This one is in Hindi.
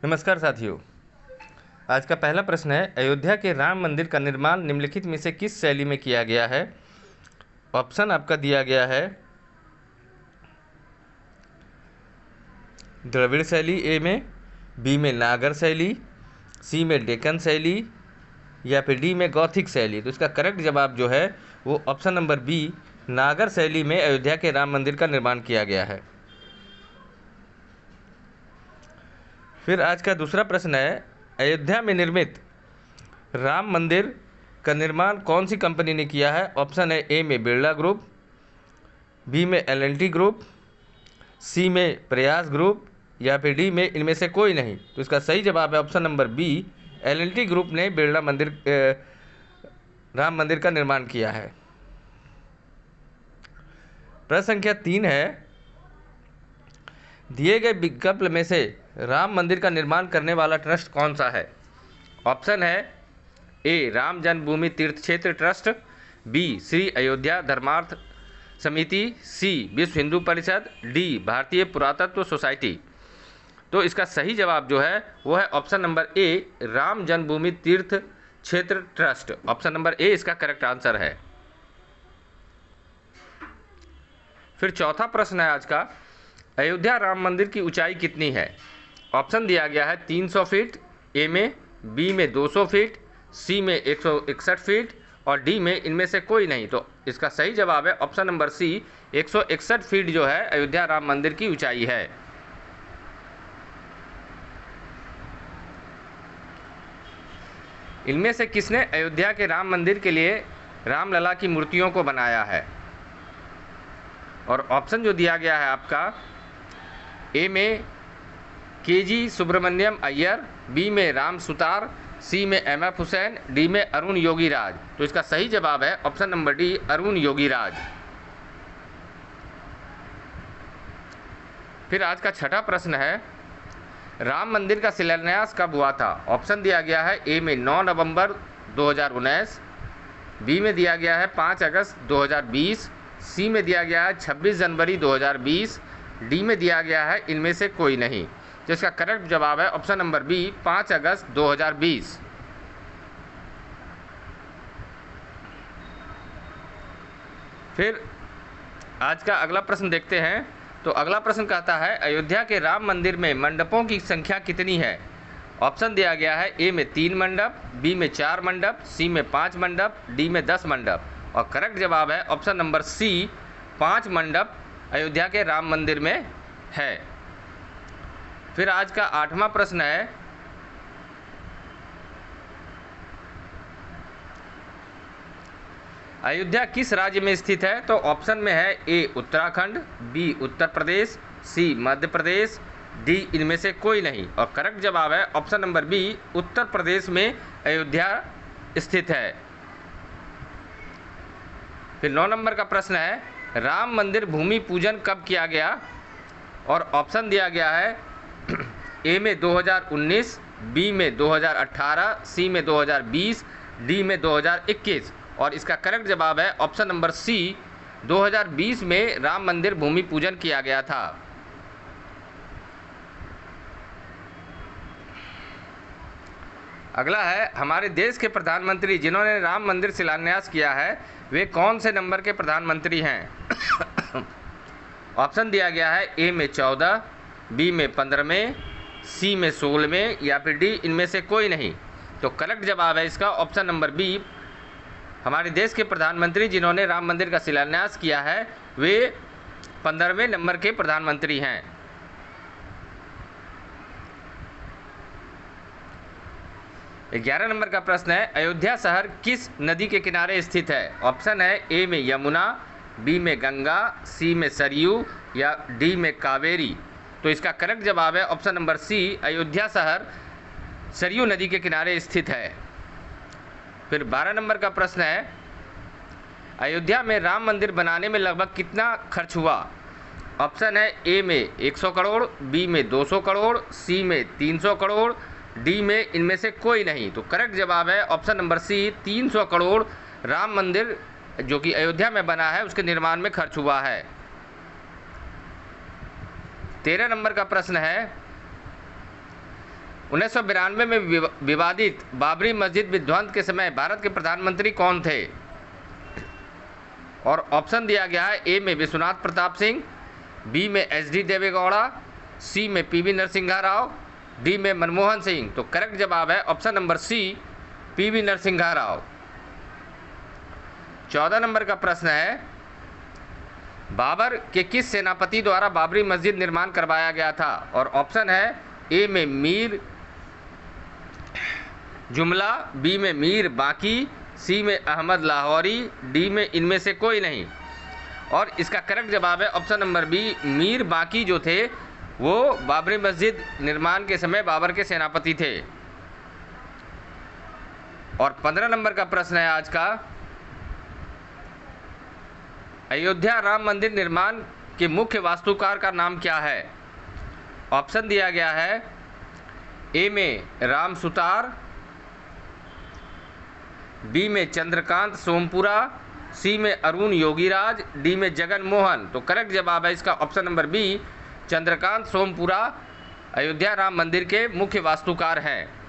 नमस्कार साथियों। आज का पहला प्रश्न है, अयोध्या के राम मंदिर का निर्माण निम्नलिखित में से किस शैली में किया गया है। ऑप्शन आपका दिया गया है द्रविड़ शैली ए में, बी में नागर शैली, सी में डेक्कन शैली या फिर डी में गौथिक शैली। तो इसका करेक्ट जवाब जो है वो ऑप्शन नंबर बी, नागर शैली में अयोध्या के राम मंदिर का निर्माण किया गया है। फिर आज का दूसरा प्रश्न है, अयोध्या में निर्मित राम मंदिर का निर्माण कौन सी कंपनी ने किया है। ऑप्शन है ए में बिरला ग्रुप, बी में एल&टी ग्रुप, सी में प्रयास ग्रुप या फिर डी में इनमें से कोई नहीं। तो इसका सही जवाब है option number B, L and T group ने बिरला मंदिर राम मंदिर का निर्माण किया है। प्रश्न संख्या 3 है, दिए गए विकल्प में से राम मंदिर का निर्माण करने वाला ट्रस्ट कौन सा है। ऑप्शन है ए राम जन्मभूमि तीर्थ क्षेत्र ट्रस्ट, बी श्री अयोध्या धर्मार्थ समिति, सी विश्व हिंदू परिषद, डी भारतीय पुरातत्व सोसाइटी। तो इसका सही जवाब जो है वो है option number A, Ram Janmabhoomi Teerth क्षेत्र ट्रस्ट। ऑप्शन नंबर ए इसका करेक्ट आंसर है। फिर चौथा प्रश्न है आज का, अयोध्या राम मंदिर की ऊंचाई कितनी है। ऑप्शन दिया गया है 300 फीट ए में, बी में 200 फीट, सी में 161 फीट और डी में इनमें से कोई नहीं। तो इसका सही जवाब है ऑप्शन नंबर सी, 161 फीट जो है अयोध्या राम मंदिर की ऊंचाई है। इनमें से किसने अयोध्या के राम मंदिर के लिए रामलला की मूर्तियों को बनाया है। और ऑप्शन जो दिया गया है आपका, ए में के.जी. सुब्रमण्यम अय्यर, बी में राम सुतार, सी में एम.एफ. हुसैन, डी में अरुण योगीराज। तो इसका सही जवाब है option number D, Arun Yogiraj. फिर आज का छठा प्रश्न है, राम मंदिर का शिलान्यास कब हुआ था। ऑप्शन दिया गया है ए में 9 नवंबर 2019, बी में दिया गया है 5 अगस्त 2020, सी में दिया गया है 26 जनवरी 2020, डी में दिया गया है इनमें से कोई नहीं। जिसका करेक्ट जवाब है ऑप्शन नंबर बी, 5 अगस्त 2020। फिर आज का अगला प्रश्न देखते हैं। तो अगला प्रश्न कहता है, अयोध्या के राम मंदिर में मंडपों की संख्या कितनी है। ऑप्शन दिया गया है ए में 3 मंडप, बी में 4 मंडप, सी में 5 मंडप, डी में 10 मंडप और करेक्ट जवाब है ऑप्शन नंबर सी, 5 मंडप अयोध्या के राम मंदिर में है। फिर आज का 8वां प्रश्न है, अयोध्या किस राज्य में स्थित है। तो ऑप्शन में है ए उत्तराखंड, बी उत्तर प्रदेश, सी मध्य प्रदेश, डी इनमें से कोई नहीं और करेक्ट जवाब है option number B, Uttar Pradesh में अयोध्या स्थित है। फिर 9 नंबर का प्रश्न है, राम मंदिर भूमि पूजन कब किया गया। और ऑप्शन दिया गया है ए में 2019, बी में 2018, सी में 2020, डी में 2021 और इसका करेक्ट जवाब है ऑप्शन नंबर सी, 2020 में राम मंदिर भूमि पूजन किया गया था। अगला है, हमारे देश के प्रधानमंत्री जिन्होंने राम मंदिर शिलान्यास किया है वे कौन से नंबर के प्रधानमंत्री हैं। ऑप्शन दिया गया है ए में 14, बी में 15, सी में 16 या फिर डी इनमें से कोई नहीं। तो करेक्ट जवाब है इसका ऑप्शन नंबर बी, हमारे देश के प्रधानमंत्री जिन्होंने राम मंदिर का शिलान्यास किया है वे 15वें नंबर के प्रधानमंत्री हैं। ग्यारह नंबर का प्रश्न है, अयोध्या शहर किस नदी के किनारे स्थित है। ऑप्शन है ए में यमुना, बी में गंगा, सी में सरयू या डी में कावेरी। तो इसका करेक्ट जवाब है ऑप्शन नंबर सी, अयोध्या शहर सरयू नदी के किनारे स्थित है। फिर 12 नंबर का प्रश्न है, अयोध्या में राम मंदिर बनाने में लगभग कितना खर्च हुआ। ऑप्शन है ए में 100 करोड़, बी में 200 करोड़, सी में 300 करोड़, डी में इनमें से कोई नहीं। तो करेक्ट जवाब है option number C, 300 crore Ram मंदिर जो कि अयोध्या में बना है उसके निर्माण में खर्च हुआ है। 13 नंबर का प्रश्न है, 1992 में विवादित बाबरी मस्जिद विध्वंस के समय भारत के प्रधानमंत्री कौन थे? और ऑप्शन दिया गया है, ए में विश्वनाथ प्रताप सिंह, बी में एच.डी. देवेगौड़ा, सी में पी.वी. नरसिम्हा राव, डी में मनमोहन सिंह। तो करेक्ट जवाब है ऑप्शन नंबर सी, पी.वी. नरसिम्हा राव। 14 नंबर का प्रश्न है, बाबर के किस सेनापति द्वारा बाबरी मस्जिद निर्माण करवाया गया था? और ऑप्शन है, ए में मीर जुमला, बी में मीर बाकी, सी में अहमद लाहौरी, डी में इनमें से कोई नहीं। और इसका करेक्ट जवाब है ऑप्शन नंबर बी, मीर बाकी जो थे वो बाबरी मस्जिद निर्माण के समय बाबर के सेनापति थे। और 15 नंबर का प्रश्न है आज का, अयोध्या राम मंदिर निर्माण के मुख्य वास्तुकार का नाम क्या है? ऑप्शन दिया गया है, ए में राम सुतार, बी में चंद्रकांत सोमपुरा, सी में अरुण योगीराज, डी में जगन मोहन। तो करेक्ट जवाब है इसका option number B, Chandrakant Sompura Ayodhya Ram मंदिर के मुख्य वास्तुकार हैं।